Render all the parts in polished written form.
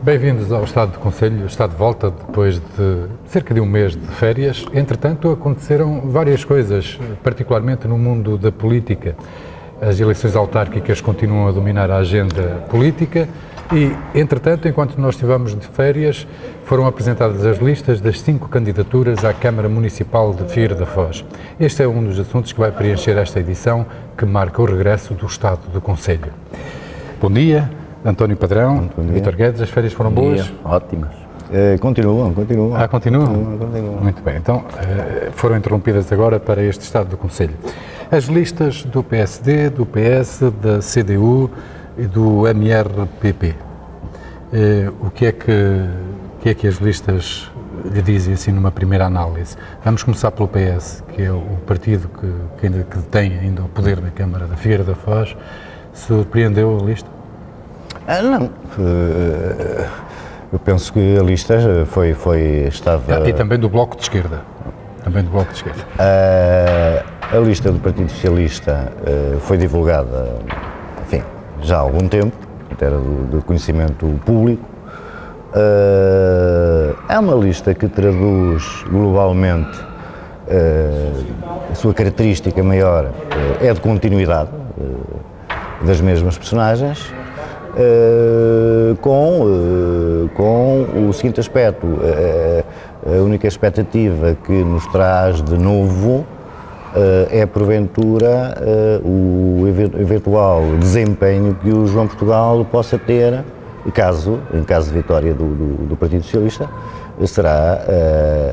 Bem-vindos ao Estado do Conselho. Está de volta depois de cerca de um mês de férias. Entretanto, aconteceram várias coisas, particularmente no mundo da política. As eleições autárquicas continuam a dominar a agenda política e, entretanto, enquanto nós estivemos de férias, foram apresentadas as listas das 5 candidaturas à Câmara Municipal de Figueira da Foz. Este é um dos assuntos que vai preencher esta edição, que marca o regresso do Estado do Conselho. Bom dia. António Padrão, Vítor Guedes, as férias foram boas? Ótimas. Continuam. Continuam? Muito bem, então foram interrompidas agora para este Estado do Conselho. As listas do PSD, do PS, da CDU e do MRPP. O que é que as listas lhe dizem assim numa primeira análise? Vamos começar pelo PS, que é o partido que tem ainda o poder na Câmara da Figueira da Foz. Surpreendeu a lista? Não, eu penso que a lista estava... E também do Bloco de Esquerda. A lista do Partido Socialista foi divulgada, enfim, já há algum tempo, era do conhecimento público. É uma lista que traduz globalmente a sua característica maior, é de continuidade das mesmas personagens. Com o seguinte aspecto, a única expectativa que nos traz de novo é porventura o eventual desempenho que o João Portugal possa ter, em caso de vitória do Partido Socialista, será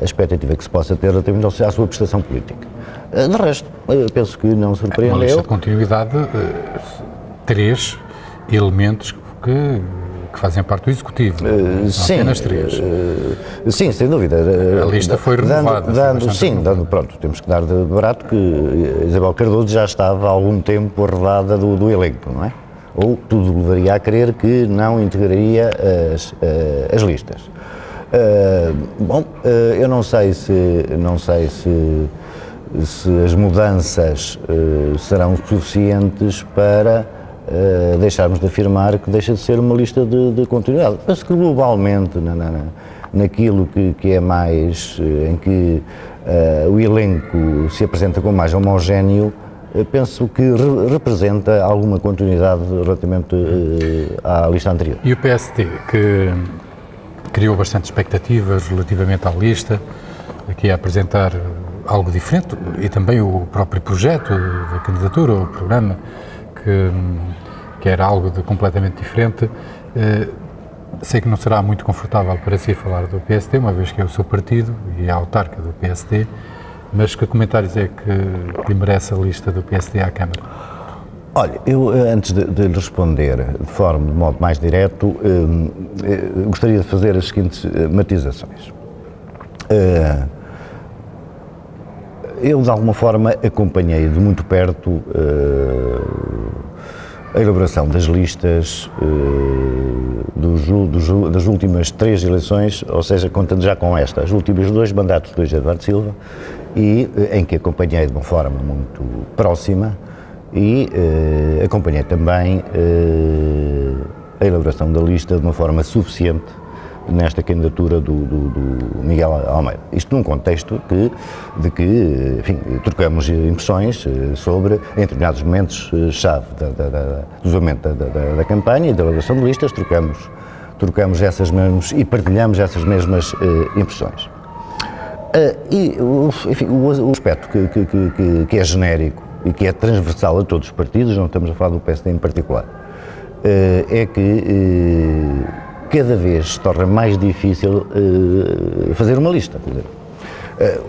a expectativa que se possa ter relativamente à sua prestação política. De resto, penso que não surpreendeu. Uma lista de continuidade, 3 elementos que fazem parte do Executivo, sim, apenas 3. Sim, sem dúvida. A lista foi renovada. Pronto, temos que dar de barato que Isabel Cardoso já estava há algum tempo arredada do elenco, não é? Ou tudo levaria a crer que não integraria as listas. Eu não sei se as mudanças serão suficientes para deixarmos de afirmar que deixa de ser uma lista de continuidade. Penso que globalmente, naquilo que é mais, em que o elenco se apresenta como mais homogéneo, penso que representa alguma continuidade relativamente à lista anterior. E o PSD, que criou bastante expectativas relativamente à lista, que ia apresentar algo diferente, e também o próprio projeto da candidatura, o programa, que era algo completamente diferente. Sei que não será muito confortável para si falar do PSD, uma vez que é o seu partido e é a autarca do PSD, mas que comentários é que lhe merece a lista do PSD à Câmara? Olha, eu antes de lhe responder de modo mais direto, gostaria de fazer as seguintes matizações. Eu, de alguma forma, acompanhei de muito perto a elaboração das listas das últimas 3 eleições, ou seja, contando já com esta, os últimos 2 mandatos do Eduardo Silva, e em que acompanhei de uma forma muito próxima e acompanhei também a elaboração da lista de uma forma suficiente nesta candidatura do Miguel Almeida. Isto num contexto de que, enfim, trocamos impressões sobre, em determinados momentos-chave do desenvolvimento da campanha e da elaboração de listas, trocamos essas mesmas e partilhamos essas mesmas impressões. Enfim, o aspecto que é genérico e que é transversal a todos os partidos, não estamos a falar do PSD em particular, é que cada vez se torna mais difícil fazer uma lista. Quer dizer,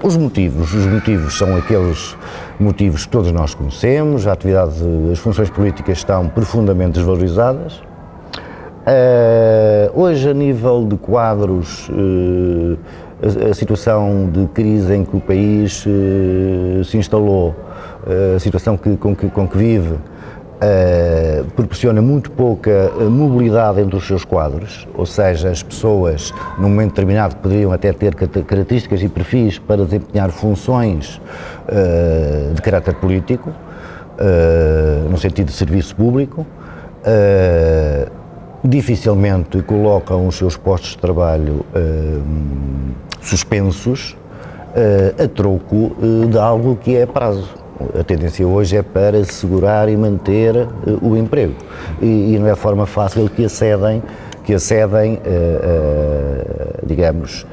os motivos são aqueles motivos que todos nós conhecemos, as funções políticas estão profundamente desvalorizadas. Hoje, a nível de quadros, a situação de crise em que o país se instalou, a situação com que vive, proporciona muito pouca mobilidade entre os seus quadros, ou seja, as pessoas, num momento determinado, poderiam até ter características e perfis para desempenhar funções de caráter político, no sentido de serviço público, dificilmente colocam os seus postos de trabalho suspensos a troco de algo que é a prazo. A tendência hoje é para segurar e manter o emprego e não é de forma fácil que acedem digamos,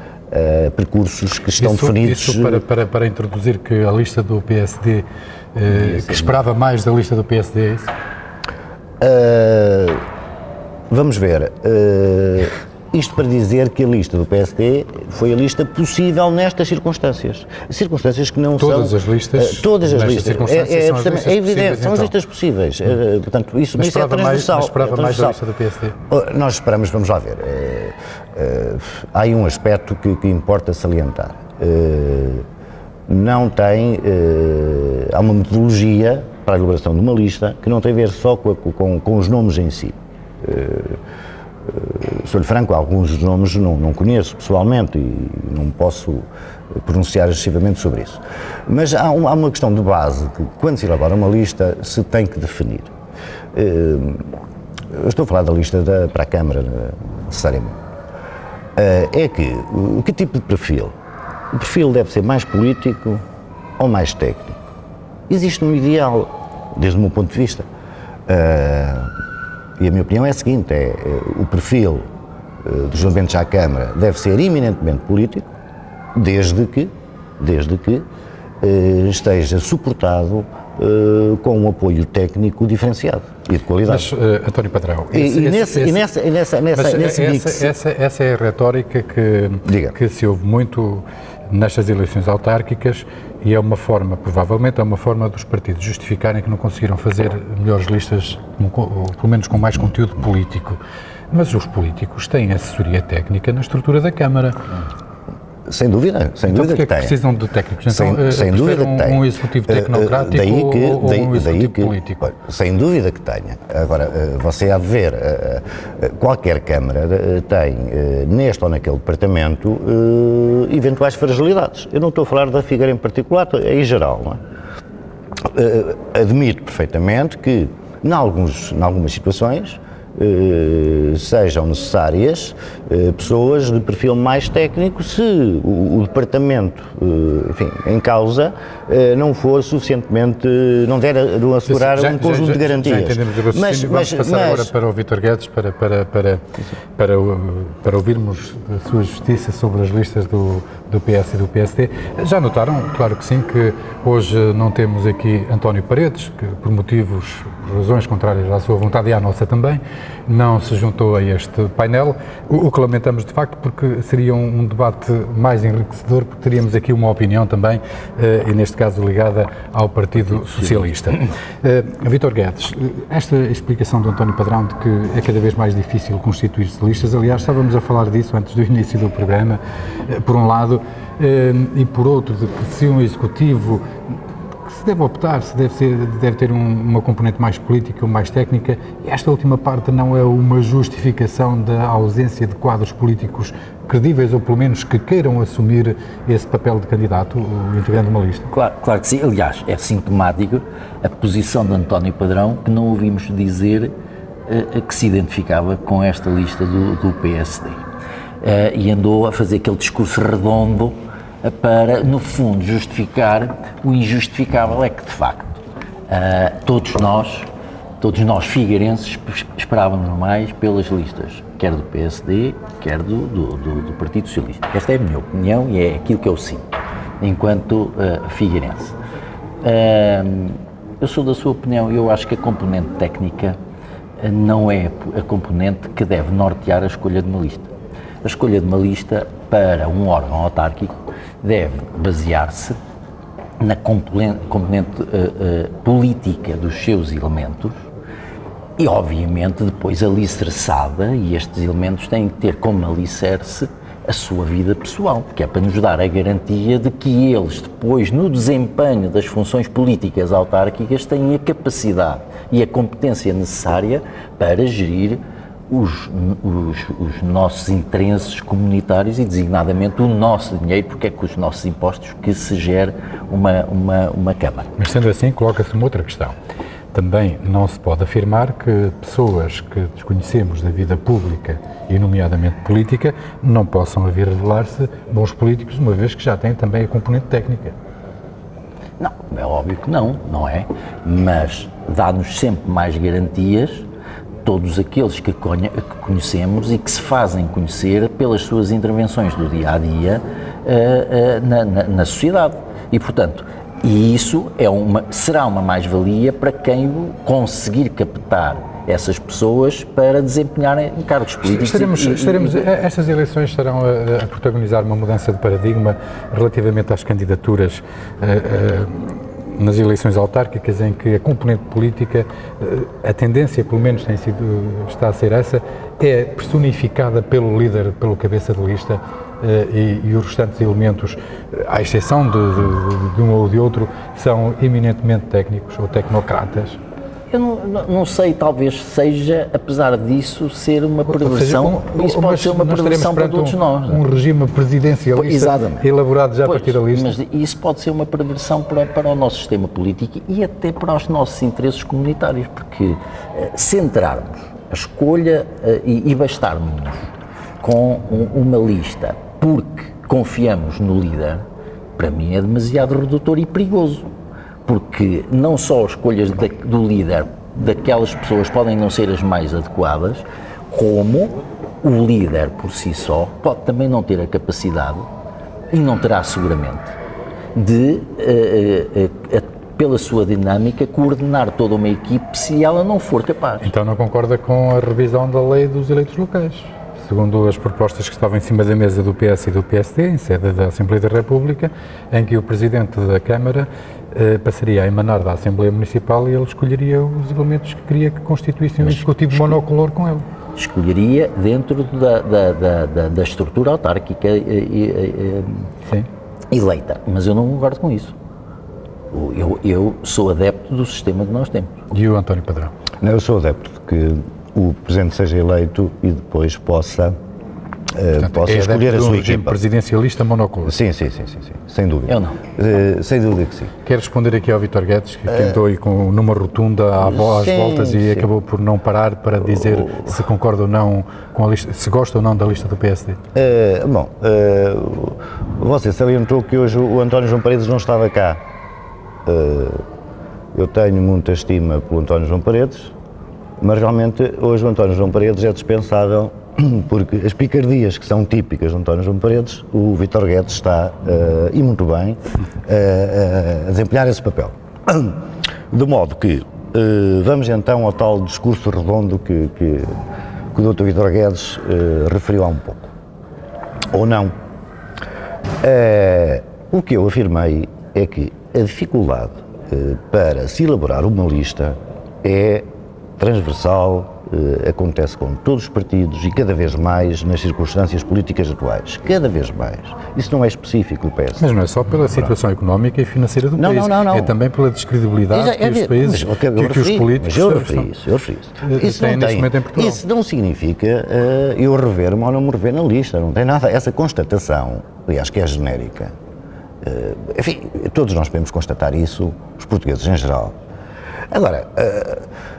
percursos que estão definidos. Isso para introduzir que a lista do PSD, que esperava mais da lista do PSD, é isso? Vamos ver. Isto para dizer que a lista do PSD foi a lista possível nestas circunstâncias. Circunstâncias que não todas são... as listas, todas as listas. É evidente, são as listas possíveis. Portanto, isso é transversal. Mas esperava mais da lista do PSD? Nós esperamos, vamos lá ver. Há aí um aspecto que importa salientar. Não tem... há uma metodologia para a elaboração de uma lista que não tem a ver só com os nomes em si. Sou-lhe franco, alguns dos nomes não conheço pessoalmente e não posso pronunciar excessivamente sobre isso. Mas há uma questão de base que, quando se elabora uma lista, se tem que definir. Eu estou a falar da lista para a Câmara, necessariamente. É que tipo de perfil? O perfil deve ser mais político ou mais técnico? Existe um ideal, desde o meu ponto de vista. E a minha opinião é a seguinte, o perfil dos elementos à Câmara deve ser eminentemente político, desde que esteja suportado com um apoio técnico diferenciado e de qualidade. Mas, António Padrão, essa é a retórica que se ouve muito nestas eleições autárquicas e é uma forma, provavelmente, dos partidos justificarem que não conseguiram fazer melhores listas, ou pelo menos com mais conteúdo político. Mas os políticos têm assessoria técnica na estrutura da Câmara. Sem dúvida que têm. Precisam de técnicos? Então, sem dúvida que têm. Um executivo tecnocrático ou um executivo político? Sem dúvida que tenha. Agora, você há de ver, qualquer Câmara tem, neste ou naquele departamento, eventuais fragilidades. Eu não estou a falar da Figueira em particular, é em geral, não é? Admito perfeitamente que, em algumas situações, sejam necessárias pessoas de perfil mais técnico se o departamento, enfim, em causa não for suficientemente, não der a assegurar um conjunto de garantias. Já entendemos o raciocínio. Vamos passar agora para o Vítor Guedes para ouvirmos a sua justiça sobre as listas do PS e do PSD. Já notaram, claro que sim, que hoje não temos aqui António Paredes, que por razões contrárias à sua vontade e à nossa também, não se juntou a este painel, o que lamentamos de facto porque seria um debate mais enriquecedor, porque teríamos aqui uma opinião também, e neste caso ligada ao Partido Socialista. Vítor Guedes, esta explicação do António Padrão de que é cada vez mais difícil constituir-se listas, aliás, estávamos a falar disso antes do início do programa, por um lado, e por outro, de que se um executivo se deve optar, deve ter uma componente mais política ou mais técnica, e esta última parte não é uma justificação da ausência de quadros políticos credíveis, ou pelo menos que queiram assumir esse papel de candidato, integrando uma lista? Claro que sim. Aliás, é sintomático a posição de António Padrão, que não ouvimos dizer que se identificava com esta lista do PSD. E andou a fazer aquele discurso redondo para, no fundo, justificar o injustificável. É que, de facto, todos nós figueirenses esperávamos mais pelas listas, quer do PSD, quer do Partido Socialista. Esta é a minha opinião e é aquilo que eu sinto, enquanto figueirense. Eu sou da sua opinião e eu acho que a componente técnica não é a componente que deve nortear a escolha de uma lista. A escolha de uma lista para um órgão autárquico deve basear-se na componente política dos seus elementos e, obviamente, depois alicerçada, e estes elementos têm que ter como alicerce a sua vida pessoal, que é para nos dar a garantia de que eles, depois, no desempenho das funções políticas autárquicas, têm a capacidade e a competência necessária para gerir os nossos interesses comunitários e, designadamente, o nosso dinheiro, porque é com os nossos impostos que se gera uma Câmara. Mas, sendo assim, coloca-se uma outra questão. também não se pode afirmar que pessoas que desconhecemos da vida pública e nomeadamente política não possam vir a revelar-se bons políticos, uma vez que já têm também a componente técnica. Não, é óbvio que não é? Mas dá-nos sempre mais garantias todos aqueles que conhecemos e que se fazem conhecer pelas suas intervenções do dia-a-dia na sociedade. E, portanto, isso será uma mais-valia para quem conseguir captar essas pessoas para desempenharem cargos políticos. Estas eleições estarão a protagonizar uma mudança de paradigma relativamente às candidaturas nas eleições autárquicas, em que a componente política, a tendência, pelo menos está a ser essa, é personificada pelo líder, pelo cabeça de lista, e os restantes elementos, à exceção de um ou de outro, são eminentemente técnicos ou tecnocratas. Eu não sei, talvez seja, apesar disso, ser uma perversão. Isso pode ser uma perversão para todos nós. Um regime presidencialista elaborado já a partir da lista. Mas isso pode ser uma perversão para o nosso sistema político e até para os nossos interesses comunitários, porque centrarmos a escolha e bastarmos com uma lista porque confiamos no líder, para mim é demasiado redutor e perigoso. Porque não só as escolhas do líder daquelas pessoas podem não ser as mais adequadas, como o líder por si só pode também não ter a capacidade, e não terá seguramente, de, pela sua dinâmica, coordenar toda uma equipe se ela não for capaz. Então não concorda com a revisão da lei dos eleitos locais? Segundo as propostas que estavam em cima da mesa do PS e do PSD, em sede da Assembleia da República, em que o Presidente da Câmara passaria a emanar da Assembleia Municipal e ele escolheria os elementos que queria que constituíssem um executivo monocolor com ele. Escolheria dentro da estrutura autárquica eleita, mas eu não concordo com isso. Eu sou adepto do sistema que nós temos. E o António Padrão? Não, eu sou adepto de que o Presidente seja eleito e depois possa escolher a sua equipa. Presidencialista monocolor. Sim, sem dúvida. Eu não. Sem dúvida que sim. Quero responder aqui ao Vítor Guedes, que entrou aí numa rotunda às voltas e acabou por não parar para dizer se concorda ou não com a lista, se gosta ou não da lista do PSD. Você salientou que hoje o António João Paredes não estava cá. Eu tenho muita estima pelo António João Paredes, mas realmente hoje o António João Paredes é dispensável, porque as picardias que são típicas de António João Paredes, o Vítor Guedes está, e muito bem, a desempenhar esse papel. De modo que, vamos então ao tal discurso redondo que o Dr. Vítor Guedes referiu há um pouco. Ou não. O que eu afirmei é que a dificuldade para se elaborar uma lista é transversal, acontece com todos os partidos e cada vez mais nas circunstâncias políticas atuais. Cada vez mais. Isso não é específico do PS. Mas não é só pela situação económica e financeira do país. Não. É também pela descredibilidade que os países, que os políticos... Eu referi isso. Isso não significa eu rever-me ou não me rever na lista. Não tem nada. Essa constatação, aliás, que é genérica. Enfim, todos nós podemos constatar isso, os portugueses em geral. Agora,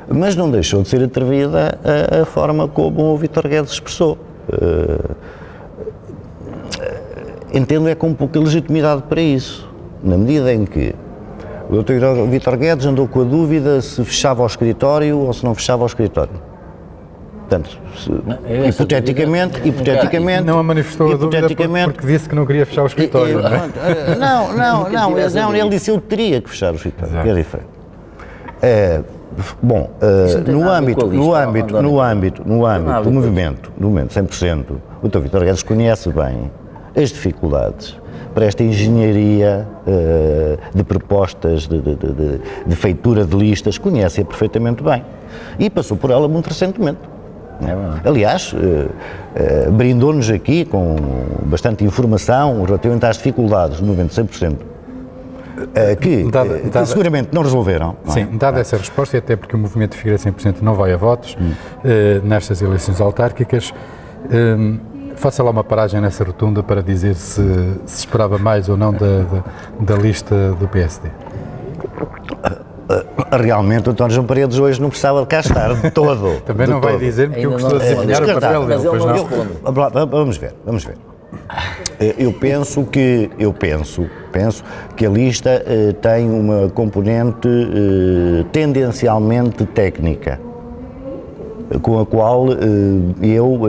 mas não deixou de ser atrevida a forma como o Vítor Guedes expressou. Entendo é com pouca legitimidade para isso, na medida em que o Dr. Vítor Guedes andou com a dúvida se fechava o escritório ou se não fechava o escritório. Portanto, hipoteticamente... Não a manifestou a dúvida porque disse que não queria fechar o escritório, não é? Não, ele disse que eu teria que fechar o escritório, que é diferente. No âmbito do movimento 100%, o Dr. Vítor Guedes conhece bem as dificuldades para esta engenharia de propostas, de feitura de listas, conhece-a perfeitamente bem. E passou por ela muito recentemente. Aliás, brindou-nos aqui com bastante informação relativamente às dificuldades do movimento 100%. Que seguramente não resolveram. Sim, dada essa resposta, e até porque o movimento de Figueira 100% não vai a votos nestas eleições autárquicas, faça lá uma paragem nessa rotunda para dizer se esperava mais ou não da lista do PSD. Realmente o António João Paredes hoje não precisava de cá estar de todo. Também de não vai todo. dizer-me que eu Ainda gostou de não desempenhar o papel mas dele, ele pois não não? responde. Vamos ver. Eu penso que a lista tem uma componente tendencialmente técnica, com a qual eu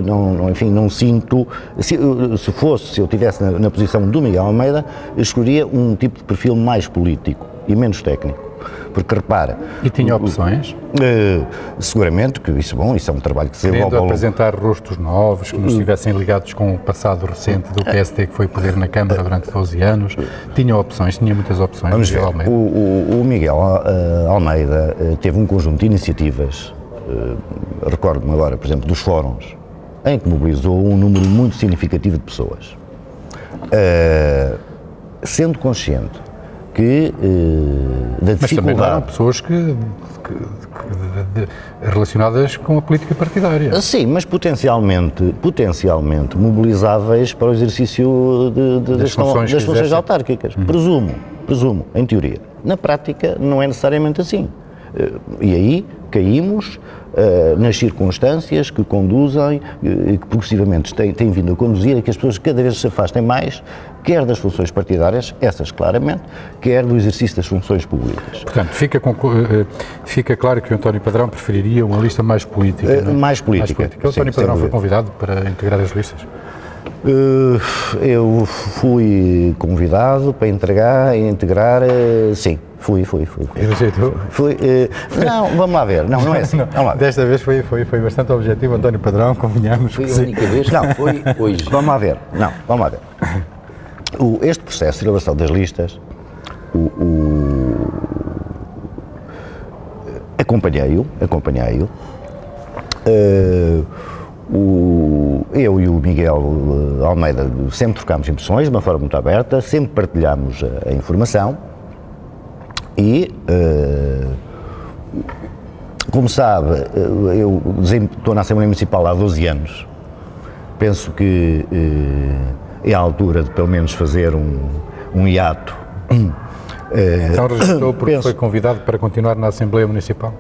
não sinto, se eu estivesse na posição do Miguel Almeida, escolheria um tipo de perfil mais político e menos técnico. Porque repara... E tinha opções? Seguramente que isso é um trabalho que se desenvolve Querendo ao longo... apresentar rostos novos, que nos estivessem ligados com o passado recente do PSD, que foi poder na Câmara durante 12 anos. Tinha opções, tinha muitas opções. Vamos ver, Miguel Almeida. o Miguel Almeida teve um conjunto de iniciativas, recordo-me agora, por exemplo, dos fóruns, em que mobilizou um número muito significativo de pessoas. Sendo consciente que da Mas também não eram dificuldade... pessoas relacionadas com a política partidária. Sim, mas potencialmente mobilizáveis para o exercício das funções autárquicas. Presumo, em teoria. Na prática não é necessariamente assim. E aí caímos nas circunstâncias que conduzem e que progressivamente têm vindo a conduzir a que as pessoas cada vez se afastem mais, quer das funções partidárias, essas claramente, quer do exercício das funções públicas. Portanto, fica claro que o António Padrão preferiria uma lista mais política. Não é? Mais política. O António Padrão foi convidado para integrar as listas? Eu fui convidado para integrar, sim, fui. E rejeitou? Não, vamos lá ver, não é assim. Vamos lá ver. Desta vez foi bastante objetivo, António Padrão, convenhamos. Foi a única vez que foi hoje. Vamos lá ver. Este processo de elaboração das listas, acompanhei-o. Eu e o Miguel Almeida sempre trocámos impressões de uma forma muito aberta, sempre partilhámos a informação e, como sabe, eu estou na Assembleia Municipal há 12 anos, penso que é a altura de pelo menos fazer um hiato. Então rejeitou porque foi convidado para continuar na Assembleia Municipal?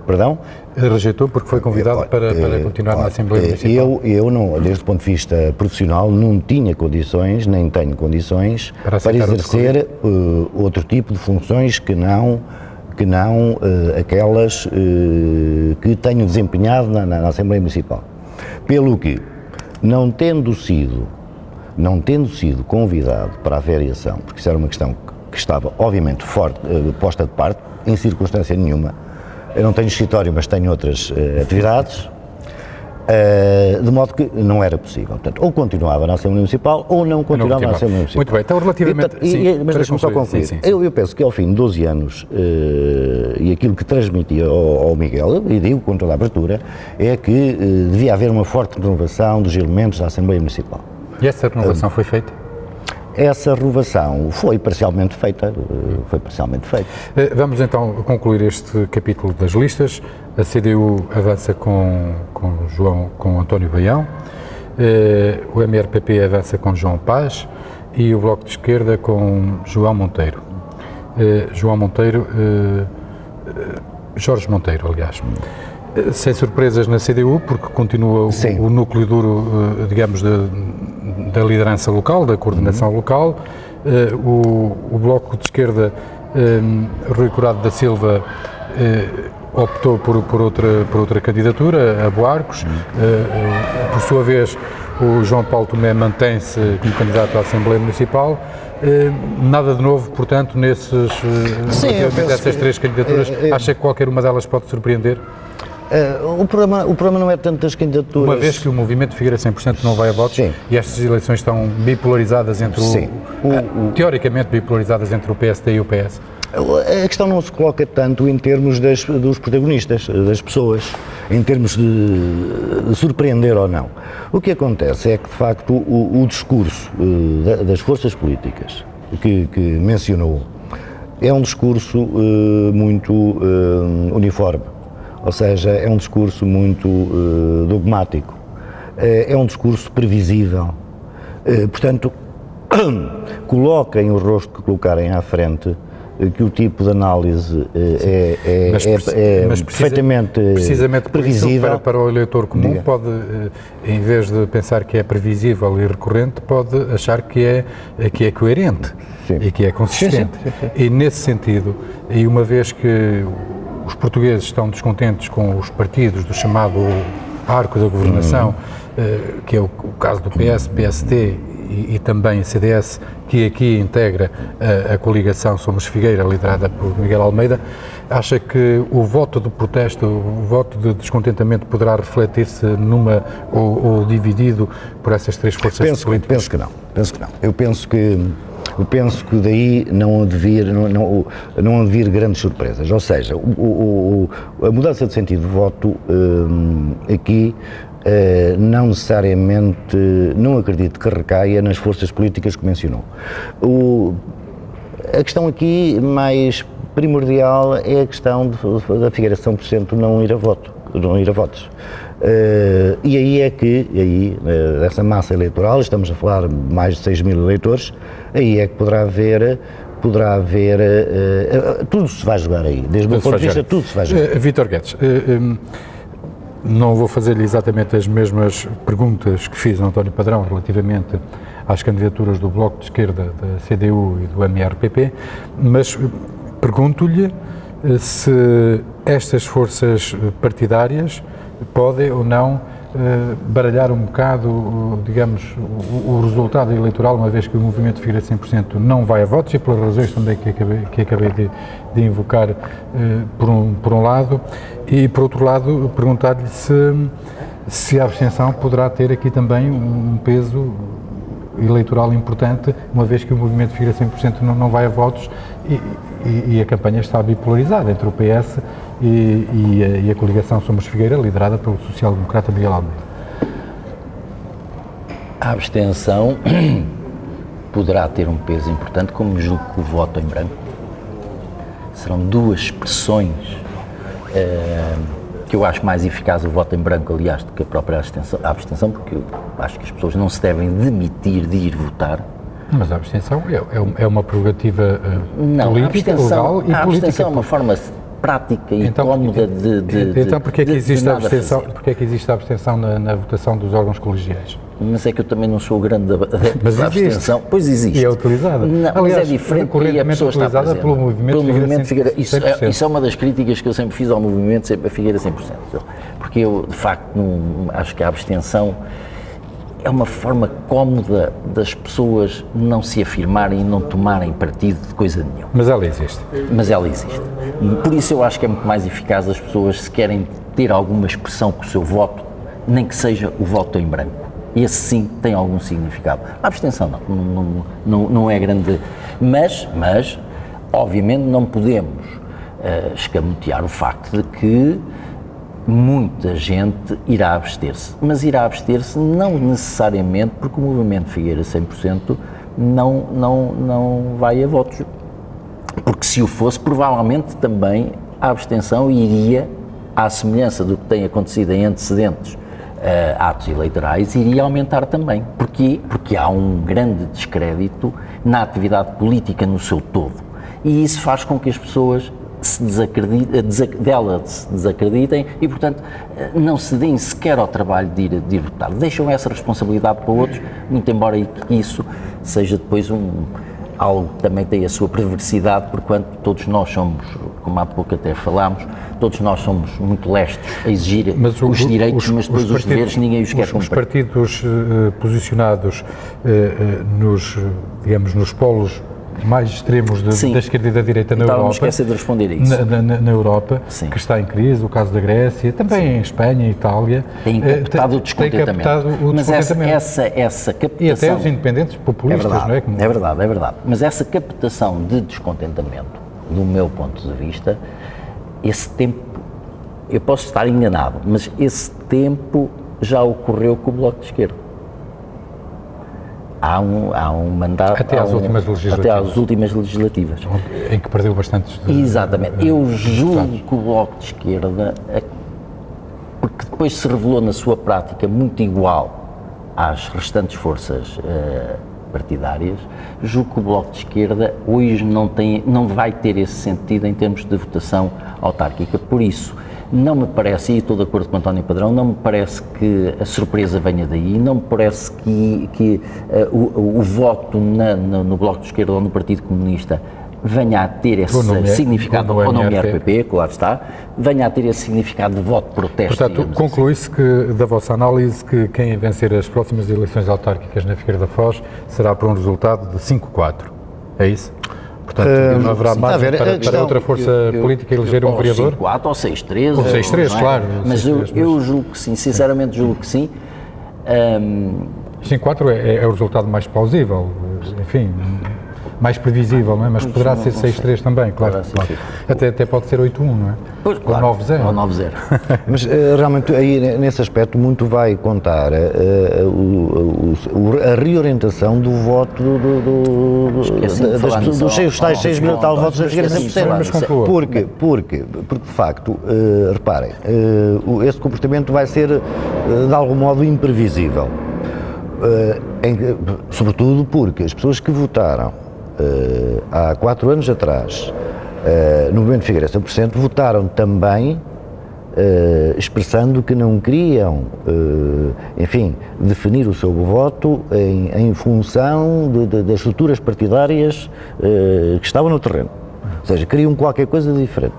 Perdão? Rejeitou porque foi convidado para continuar na Assembleia Municipal? Eu não, desde o ponto de vista profissional, não tinha condições, nem tenho condições para exercer outro tipo de funções que não aquelas que tenho desempenhado na Assembleia Municipal. Pelo que, não tendo sido convidado para a variação, porque isso era uma questão que estava obviamente posta de parte, em circunstância nenhuma. Eu não tenho escritório, mas tenho outras atividades, de modo que não era possível. Portanto, ou continuava na Assembleia Municipal ou não continuava na Assembleia Municipal. Muito bem, então relativamente... Mas deixa-me só concluir. Sim. Eu penso que ao fim de 12 anos, e aquilo que transmiti ao Miguel, e digo com toda a abertura, é que devia haver uma forte renovação dos elementos da Assembleia Municipal. E essa renovação foi feita? Essa renovação foi parcialmente feita. Vamos então concluir este capítulo das listas. A CDU avança com António Baião, o MRPP avança com João Paz e o Bloco de Esquerda com Jorge Monteiro, aliás. Sem surpresas na CDU, porque continua o núcleo duro, digamos, da liderança local, da coordenação local. O Bloco de Esquerda, Rui Curado da Silva, optou por outra candidatura, a Buarcos. Por sua vez, o João Paulo Tomé mantém-se como candidato à Assembleia Municipal. Nada de novo, portanto, nessas três candidaturas. Acha que qualquer uma delas pode surpreender? O problema não é tanto das candidaturas... Uma vez que o movimento Figueira 100% não vai a votos, e estas eleições estão bipolarizadas entre teoricamente bipolarizadas entre o PSD e o PS? A questão não se coloca tanto em termos dos protagonistas, das pessoas, em termos de surpreender ou não. O que acontece é que, de facto, o discurso das forças políticas que mencionou é um discurso muito uniforme. Ou seja, é um discurso muito dogmático, é um discurso previsível. Portanto, coloquem o rosto que colocarem à frente, que o tipo de análise é perfeitamente precisamente previsível. Para o eleitor comum, pode, em vez de pensar que é previsível e recorrente, pode achar que é coerente. Sim. E que é consistente. Sim. E nesse sentido, e uma vez que os portugueses estão descontentes com os partidos do chamado arco da governação, que é o caso do PS, PSD e também CDS, que aqui integra a coligação Somos Figueira, liderada por Miguel Almeida, acha que o voto de protesto, o voto de descontentamento poderá refletir-se ou dividido por essas três forças políticas? Penso que não. Eu penso que daí não hão de vir grandes surpresas, ou seja, a mudança de sentido de voto aqui não necessariamente, não acredito que recaia nas forças políticas que mencionou. A questão aqui mais primordial é a questão da Figueira São Vicente não ir a votos. E aí é que, dessa massa eleitoral, estamos a falar de mais de 6 mil eleitores, aí é que poderá haver, tudo se vai jogar aí, desde o meu ponto de vista, tudo se vai jogar. Vítor Guedes, não vou fazer-lhe exatamente as mesmas perguntas que fiz a António Padrão relativamente às candidaturas do Bloco de Esquerda, da CDU e do MRPP, mas pergunto-lhe se estas forças partidárias podem ou não baralhar um bocado, digamos, o resultado eleitoral, uma vez que o movimento Figueira 100% não vai a votos, e pelas razões também que acabei de invocar, por um lado, e por outro lado perguntar-lhe se a abstenção poderá ter aqui também um peso eleitoral importante, uma vez que o movimento Figueira 100% não vai a votos e a campanha está bipolarizada entre o PS e a coligação Somos Figueira, liderada pelo social-democrata Miguel Almeida. A abstenção poderá ter um peso importante, como julgo que o voto em branco. Serão duas expressões que eu acho mais eficaz o voto em branco, aliás, do que a própria abstenção, porque eu acho que as pessoas não se devem demitir de ir votar. Mas a abstenção é uma prerrogativa política, legal e política. A abstenção é uma forma prática e cómoda de Então, porquê é que existe a abstenção na votação dos órgãos colegiais? Mas é que eu também não sou grande adepto da abstenção. Pois existe. E é utilizada. Não, aliás, mas é diferente e a pessoa está presente. Pelo movimento Figueira. Isso é uma das críticas que eu sempre fiz ao movimento Figueira 100%. Porque eu, de facto, acho que a abstenção é uma forma cómoda das pessoas não se afirmarem e não tomarem partido de coisa nenhuma. Mas ela existe. Por isso eu acho que é muito mais eficaz as pessoas, se querem ter alguma expressão com o seu voto, nem que seja o voto em branco. Esse sim tem algum significado. A abstenção não é grande, mas obviamente não podemos escamotear o facto de que muita gente irá abster-se, mas irá abster-se não necessariamente porque o movimento Figueira 100% não vai a votos, porque se o fosse, provavelmente também a abstenção iria, à semelhança do que tem acontecido em antecedentes atos eleitorais, iria aumentar também. Porquê? Porque há um grande descrédito na atividade política no seu todo, e isso faz com que as pessoas se desacreditem e, portanto, não se deem sequer ao trabalho de ir votar. Deixam essa responsabilidade para outros, muito embora isso seja depois algo que também tem a sua perversidade, porquanto todos nós somos, como há pouco até falámos, todos nós somos muito lestos a exigir os direitos, mas depois os deveres ninguém os quer cumprir. Os partidos posicionados nos polos mais extremos da esquerda e da direita na Europa. Estava a esquecer de responder a isso. Na Europa, sim, que está em crise, o caso da Grécia, também sim, em Espanha, Itália. Tem captado o descontentamento. Mas essa captação... E até os independentes populistas, não é? Como... É verdade. Mas essa captação de descontentamento, do meu ponto de vista, esse tempo, eu posso estar enganado, mas esse tempo já ocorreu com o Bloco de Esquerda. Há um mandato... Até às últimas legislativas. Em que perdeu bastantes... Exatamente. Eu julgo que o Bloco de Esquerda, porque depois se revelou na sua prática muito igual às restantes forças partidárias, julgo que o Bloco de Esquerda hoje não vai ter esse sentido em termos de votação autárquica. Por isso, não me parece, e estou de acordo com António Padrão, não me parece que a surpresa venha daí, não me parece que o voto no Bloco de Esquerda ou no Partido Comunista venha a ter esse significado, ou no MRPP, claro está, venha a ter esse significado de voto de protesto. Portanto, conclui-se que, da vossa análise, que quem vencer as próximas eleições autárquicas na Figueira da Foz será por um resultado de 5-4. É isso? Portanto, não haverá margem para outra força política eleger um vereador? 5-4 ou 6-3. Ou 6-3, claro. Mas eu julgo que sim, sinceramente julgo que sim. 5-4 é o resultado mais plausível, enfim, mais previsível, não é? Mas poderá ser 6-3 também, claro. Até pode ser 8-1, não é? Pois, claro. Ou 9-0. Ou 9-0. Mas realmente aí nesse aspecto muito vai contar a reorientação do voto dos tais 6 mil tal votos da Figueira 100%. Porque de facto, reparem, esse comportamento vai ser de algum modo imprevisível. Sobretudo porque as pessoas que votaram há 4 anos atrás, no movimento de Figueira 100%, votaram também expressando que não queriam, enfim, definir o seu voto em função das estruturas partidárias que estavam no terreno. Ou seja, queriam qualquer coisa diferente.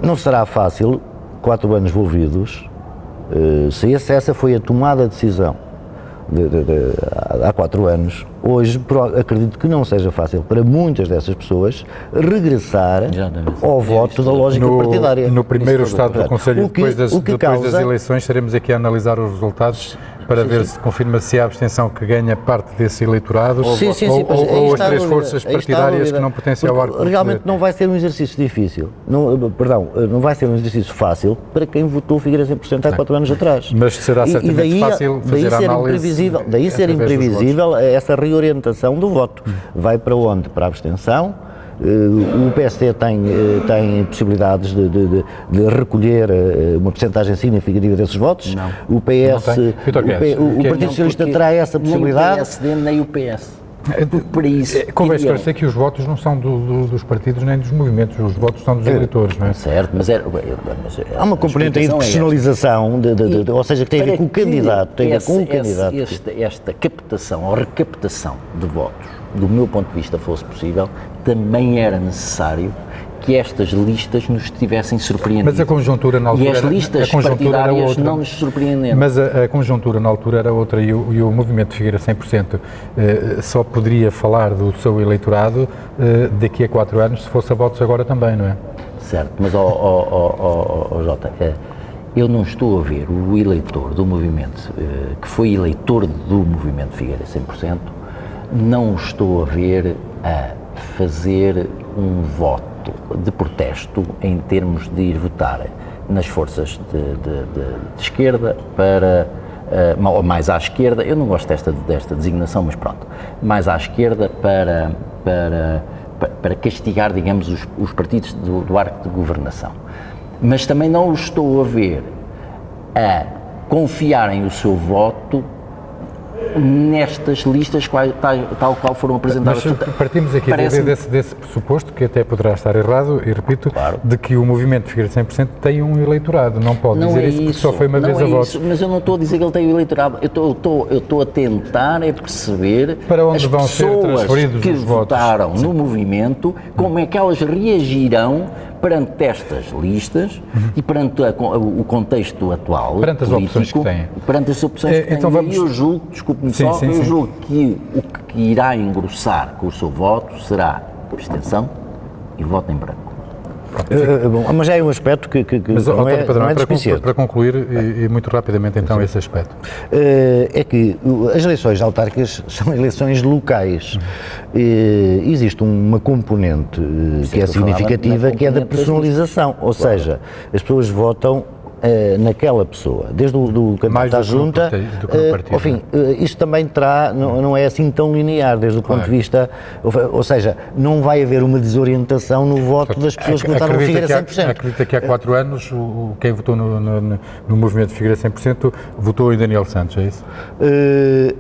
Não será fácil, 4 anos envolvidos, se essa foi a tomada de decisão há 4 anos, hoje acredito que não seja fácil para muitas dessas pessoas regressar ao voto da lógica partidária. No primeiro estado do Conselho, depois das eleições, estaremos aqui a analisar os resultados para ver se confirma se há a abstenção que ganha parte desse eleitorado ou as 3 forças partidárias que não pertencem ao arco. Realmente não vai ser um exercício difícil, não vai ser um exercício fácil para quem votou Figueira 100% há 4 anos atrás. Mas será certamente fácil fazer a análise. Daí ser imprevisível essa reorientação do voto. Vai para onde? Para a abstenção. O PSD tem possibilidades de recolher uma percentagem significativa desses votos. Não. O PS, o Partido Socialista terá essa possibilidade. Nem o PSD, nem o PS. Por isso, convém esclarecer que os votos não são dos partidos nem dos movimentos, os votos são dos eleitores, não é? Certo, mas há uma componente aí de personalização, ou seja, que tem a ver com o candidato. Esta captação ou recaptação de votos, do meu ponto de vista, fosse possível, também era necessário que estas listas nos tivessem surpreendido. Mas a conjuntura na altura... E as listas partidárias não nos surpreenderam. Mas a conjuntura na altura era outra e o movimento de Figueira 100% só poderia falar do seu eleitorado daqui a 4 anos se fosse a votos agora também, não é? Certo, mas Jota, eu não estou a ver o eleitor do movimento, que foi eleitor do movimento de Figueira 100%, não estou a ver a fazer um voto de protesto em termos de ir votar nas forças de esquerda para, ou mais à esquerda, eu não gosto desta designação, mas pronto, mais à esquerda para castigar, digamos, os partidos do arco de governação. Mas também não os estou a ver a confiarem o seu voto nestas listas tal qual foram apresentadas. Mas partimos aqui desse pressuposto, que até poderá estar errado, e repito, claro, de que o movimento de Figueira 100% tem um eleitorado, não pode dizer isso porque só foi uma vez a votos. Mas eu não estou a dizer que ele tem um eleitorado, eu estou a tentar perceber para onde vão ser transferidos que os votos votaram no movimento, como é que elas reagirão perante estas listas e perante o contexto atual, perante as opções que têm. Perante as opções que têm. Então vamos... E eu julgo, desculpe-me só, eu julgo que o que irá engrossar com o seu voto será abstenção e voto em branco. Bom, mas é um aspecto que mas, não é despicioso. Para concluir, e muito rapidamente então esse aspecto. É que as eleições autárquicas são eleições locais. Existe uma componente que é significativa, que é da personalização, ou seja, as pessoas votam naquela pessoa, desde o candidato à junta, do que no partido. ao fim, isto também terá, não é assim tão linear desde o ponto de vista, ou seja, não vai haver uma desorientação no voto das pessoas que votaram no Figueira 100%. Acredita que há 4 anos quem votou no movimento de Figueira 100% votou em Daniel Santos, é isso?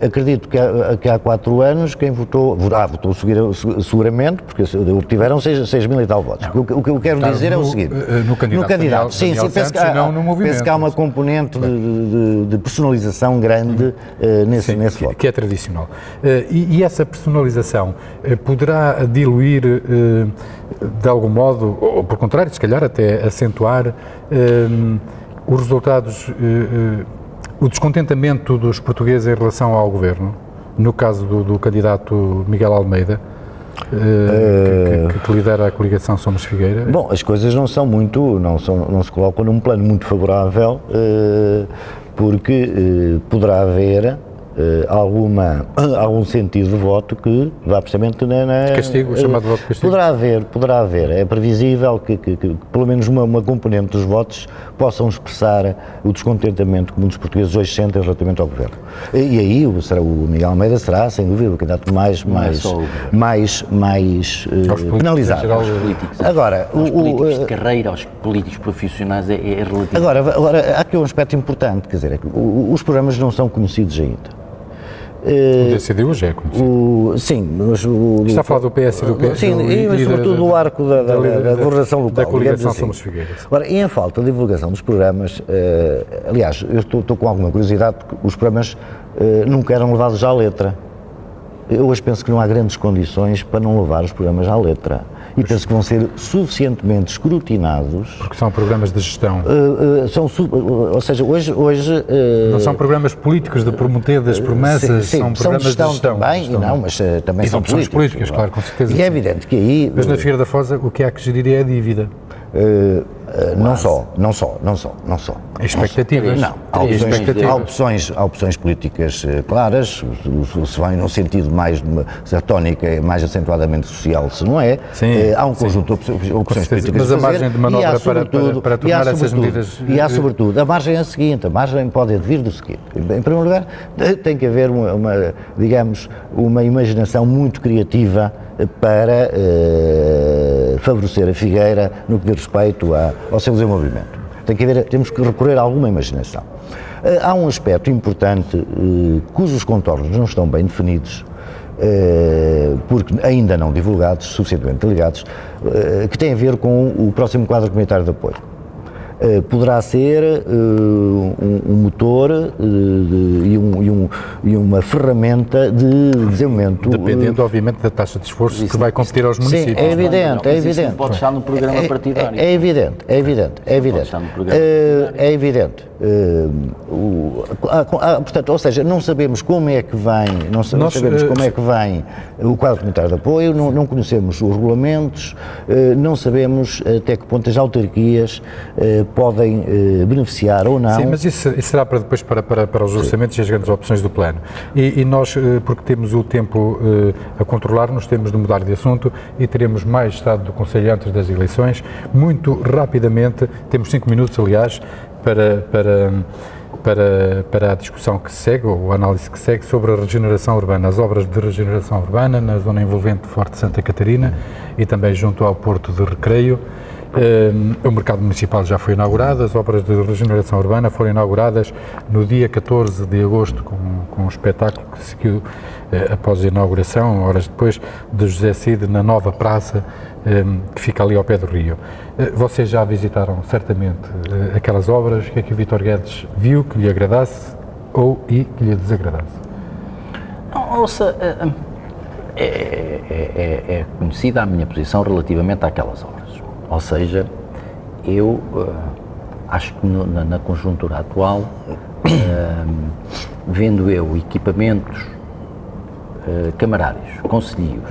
Acredito que há 4 anos quem votou seguramente, porque obtiveram 6 mil e tal votos. O que eu quero dizer é o seguinte, no candidato sim, penso que há uma componente de personalização grande nesse voto. Que é tradicional. E essa personalização poderá diluir, de algum modo, ou por contrário, se calhar até acentuar os resultados, o descontentamento dos portugueses em relação ao governo, no caso do candidato Miguel Almeida, que lidera a coligação Somos Figueira? Bom, as coisas não se colocam num plano muito favorável, porque poderá haver algum sentido de voto que vá precisamente de castigo, o chamado voto de castigo. Poderá haver. É previsível que pelo menos uma componente dos votos possam expressar o descontentamento que muitos portugueses hoje sentem relativamente ao governo. E aí o Miguel Almeida será, sem dúvida, o candidato mais penalizado. Agora, aos políticos de carreira, aos políticos profissionais é relativo. Agora, há aqui um aspecto importante, quer dizer, os programas não são conhecidos ainda. O DCDU já é conhecido. Sim, mas está a falar do PS e do PS. Sim, mas sobretudo do arco da governação local. Da coligação assim. Somos Figueiras. Agora, e em falta de divulgação dos programas, aliás, eu estou com alguma curiosidade porque os programas nunca eram levados à letra. Eu hoje penso que não há grandes condições para não levar os programas à letra. E penso que vão ser suficientemente escrutinados. Porque são programas de gestão. Ou seja, hoje não são programas políticos de prometer das promessas, são programas de gestão também, mas também são políticas, claro, com certeza. E é evidente que aí... Mas na Figueira da Foz o que há que gerir é a dívida. Não só. Expectativas. Não, há opções políticas claras, se vai num sentido mais de tónica, mais acentuadamente social, se não é. Sim, há um conjunto de opções políticas. Mas a margem de manobra para tomar essas medidas. E há, sobretudo, a margem é a seguinte: a margem pode vir do seguinte. Em primeiro lugar, tem que haver uma imaginação muito criativa para favorecer a Figueira no que diz respeito ao seu desenvolvimento. Temos que recorrer a alguma imaginação. Há um aspecto importante cujos contornos não estão bem definidos, porque ainda não divulgados, suficientemente ligados, que tem a ver com o próximo quadro comunitário de apoio. Poderá ser um motor e uma ferramenta de desenvolvimento. Dependendo, obviamente, da taxa de esforço que vai competir aos municípios. Sim, é evidente. Isso não pode estar no programa partidário. É evidente. Portanto, ou seja, não sabemos como é que vem, o quadro comunitário de apoio, não conhecemos os regulamentos, não sabemos até que ponto as autarquias podem beneficiar ou não. Sim, mas isso será para depois para os orçamentos e as grandes opções do plano. E nós, porque temos o tempo a controlar-nos, temos de mudar de assunto e teremos mais estado do Conselho antes das eleições. Muito rapidamente, temos 5 minutos, aliás, para a discussão que segue, ou a análise que segue, sobre a regeneração urbana, as obras de regeneração urbana na zona envolvente Forte Santa Catarina e também junto ao Porto de Recreio. O mercado municipal já foi inaugurado, as obras de regeneração urbana foram inauguradas no dia 14 de agosto com um espetáculo que seguiu após a inauguração, horas depois, de José Cid na nova praça que fica ali ao pé do rio. Vocês já visitaram certamente aquelas obras, o que é que o Vítor Guedes viu que lhe agradasse e que lhe desagradasse? Ouça, é conhecida a minha posição relativamente àquelas obras. Ou seja, eu acho que na conjuntura atual, vendo eu equipamentos camarários, concelhios,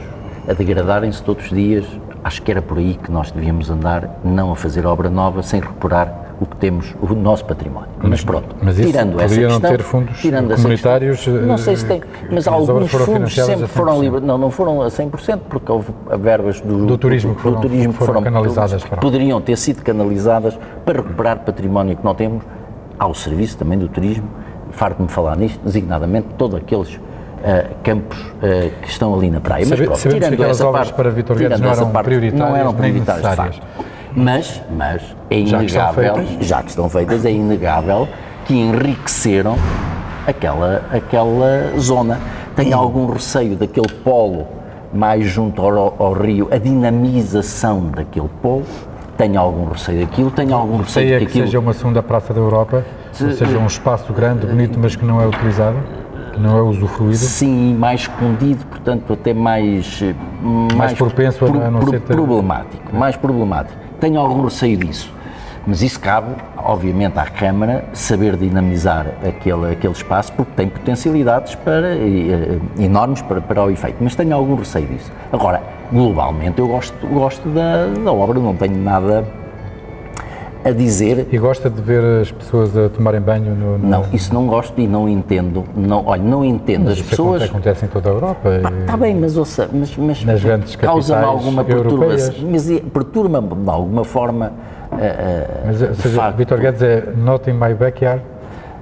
a degradarem-se todos os dias, acho que era por aí que nós devíamos andar, não a fazer obra nova sem reparar o que temos, o nosso património. Mas pronto, Mas isso tirando essa poderia não questão, ter fundos tirando essa comunitários, questão, não sei se tem, mas as obras alguns foram fundos financiadas sempre a foram 100%. livres, não foram a 100%, porque houve verbas Do turismo que foram canalizadas para lá. poderiam ter sido canalizadas para recuperar património que não temos, ao serviço também do turismo. Farto-me falar nisto, designadamente todos aqueles campos que estão ali na praia. Mas pronto, sabemos que aquelas obras para Vítor Guedes não eram prioritárias, de facto. Mas é inegável, já que estão feitas, é inegável que enriqueceram aquela zona. Tenho algum receio daquele polo mais junto ao rio, a dinamização daquele polo, tenho algum receio daquilo, tenho algum receio que seja uma segunda Praça da Europa, ou seja, um espaço grande, bonito, mas que não é utilizado, que não é usufruído. Sim, mais escondido, portanto até mais propenso a não ser problemático, mais problemático. Tenho algum receio disso, mas isso cabe, obviamente, à Câmara saber dinamizar aquele espaço, porque tem potencialidades enormes para o efeito, mas tenho algum receio disso. Agora, globalmente, eu gosto da obra, não tenho nada a dizer. E gosta de ver as pessoas a tomarem banho no... Não, isso não gosto e não entendo. Não entendo. Mas as pessoas... acontece em toda a Europa. Está bem, mas nas grandes causa-me alguma europeias. perturbação. Mas perturba-me de alguma forma. Mas, ou seja, Vítor Guedes é not in my backyard?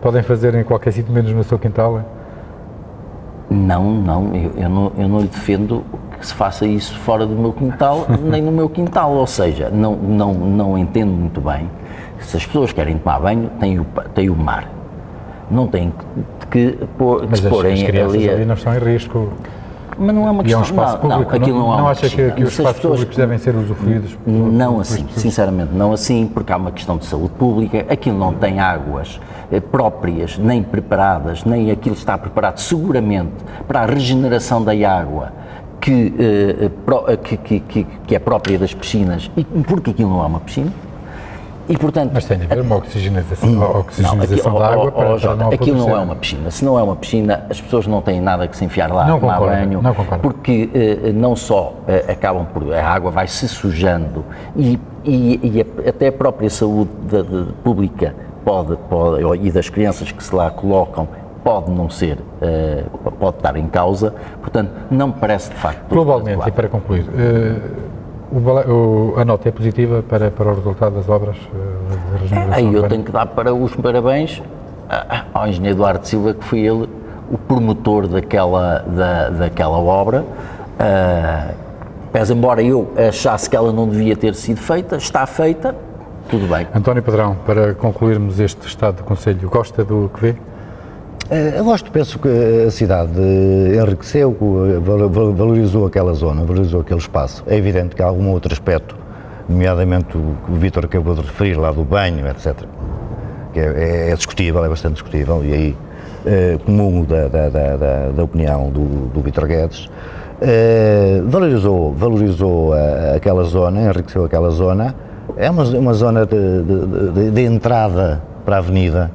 Podem fazer em qualquer sítio, menos no seu quintal? Não, eu não lhe defendo que se faça isso fora do meu quintal, nem no meu quintal, ou seja, não entendo muito bem. Se as pessoas querem tomar banho, têm o mar, não têm que se porem as crianças ali. Ali não estão em risco. Mas não é uma E é um questão, espaço público, aquilo não é uma acha piscina. que os espaços públicos devem ser usufruídos? Não assim, sinceramente não assim, porque há uma questão de saúde pública, aquilo não tem águas próprias, nem preparadas, nem aquilo está preparado seguramente para a regeneração da água que é própria das piscinas, e porque aquilo não é uma piscina. E, portanto, mas tem de haver uma oxigenização da água para não aquilo não é uma piscina. Se não é uma piscina, as pessoas não têm nada que se enfiar lá, tomar banho, porque não só acabam por... A água vai se sujando e até a própria saúde pública pode, e das crianças que se lá colocam, pode não ser, pode estar em causa. Portanto, não me parece de facto... Globalmente, e para concluir... a nota é positiva para o resultado das obras de regeneração Aí eu urbana? tenho que dar os parabéns ao engenheiro Duarte Silva, que foi ele o promotor daquela obra. Pese embora eu achasse que ela não devia ter sido feita, está feita, tudo bem. António Padrão, para concluirmos este estado de conselho, gosta do que vê? Eu penso que a cidade enriqueceu, valorizou aquela zona, valorizou aquele espaço. É evidente que há algum outro aspecto, nomeadamente o que o Vítor acabou de referir, lá do banho, etc., que é discutível, é bastante discutível, e aí comungo da opinião do Vítor Guedes. Valorizou aquela zona, enriqueceu aquela zona. É uma zona de entrada para a avenida.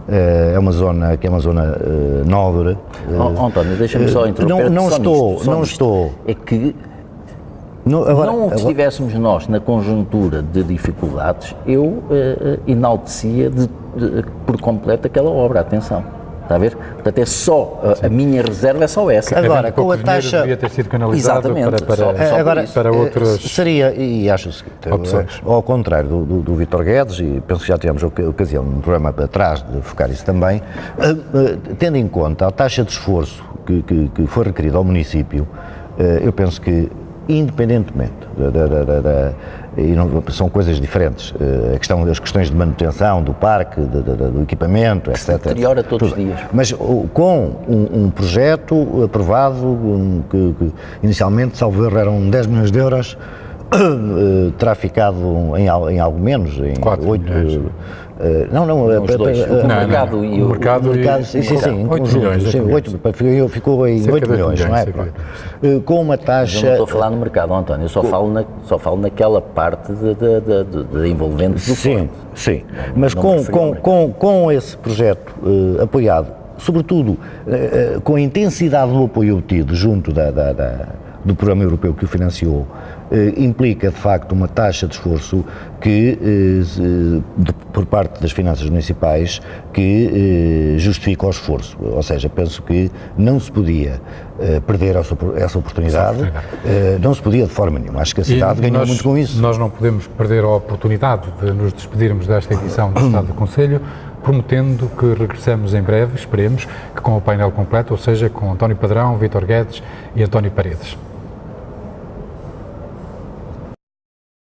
É uma zona que é uma zona nobre. António, deixa-me só interromper. Não estou. É que não estivéssemos nós na conjuntura de dificuldades, eu enaltecia por completo aquela obra, atenção. Está a ver? Portanto, é só, a minha reserva é só essa. Agora, com a taxa... devia ter sido canalizado para outras seria, e acho o seguinte, ao contrário do Vítor Guedes, e penso que já tivemos ocasião no programa atrás de focar isso também, tendo em conta a taxa de esforço que foi requerida ao município, eu penso que, independentemente são coisas diferentes, as questões de manutenção do parque, do equipamento, etc. Deteriora todos os dias. Mas com um projeto aprovado, que inicialmente, salvo erro, eram 10 milhões de euros, terá ficado em algo menos, em 8 milhões. O mercado e o mercado, em 8 milhões, ficou em 8 milhões, não é? Com uma taxa... Eu não estou a falar no mercado, António, eu só falo naquela parte de envolvente do Sim, mas com esse projeto apoiado, sobretudo com a intensidade do apoio obtido junto do programa europeu que o financiou, implica, de facto, uma taxa de esforço que, por parte das finanças municipais, que justifica o esforço. Ou seja, penso que não se podia perder essa oportunidade, não se podia de forma nenhuma. Acho que a cidade ganhou muito com isso. Nós não podemos perder a oportunidade de nos despedirmos desta edição do Estado do Conselho, prometendo que regressamos em breve, esperemos, que com o painel completo, ou seja, com António Padrão, Vítor Guedes e António Paredes.